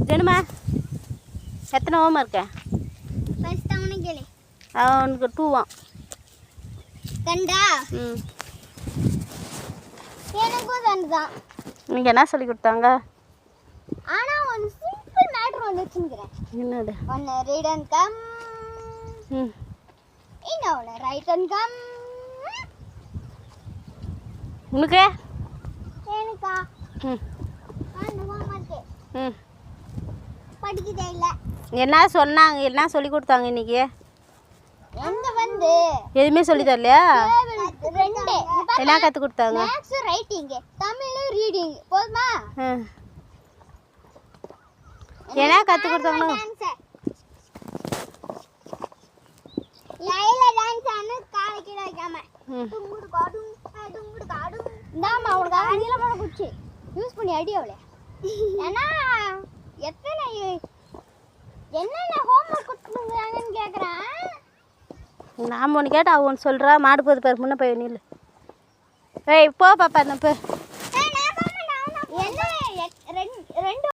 ஜெனுமா எத்தனை ஹோம் இருக்கா? ஃபர்ஸ்ட் அவனை கேளு. அவனுக்கு 2 கண்டா எனக்கும் தண்டுதான். நீங்கள் என்ன சொல்லி கொடுத்தாங்க? ஆனால் ஒன்று சிம்பிள் மேட்ரு ஒன்று வச்சுக்கிறேன். என்னது? ஒன்று ரீட் அண்ட் கம், இன்னொன்று ரைட் அண்ட் கம். உனக்கு எனக்கா அந்த ஹோம்வொர்க்கு படிக்கதே இல்லை. என்ன சொன்னாங்க? என்ன சொல்லி கொடுத்தாங்க இன்னைக்கு? எந்த வந்து எதுவுமே சொல்லி தரலையா? ரெண்டு என்ன கற்றுக் கொடுத்தாங்க? Maths writing, Tamil reading. போதுமா? என்ன கற்றுக் கொடுத்தாங்களோ? லைல டான்ஸ் ஆன காலை கீழ வைக்காம துங்குடு காடும் இந்தாமா உனக்கு நீலமான குச்சி யூஸ் பண்ணி அடி அவளே. ஏன்னா என்னென்ன ஹோம்ஒர்க் கொடுத்துருக்காங்கன்னு கேட்குறேன். நாம் ஒன்று கேட்டால் அவன் ஒன்று சொல்கிறா. மாடு போது பாரு, முன்ன போய் நில்லு. ஏய் போ பாப்பா, அந்த போ. என்ன 2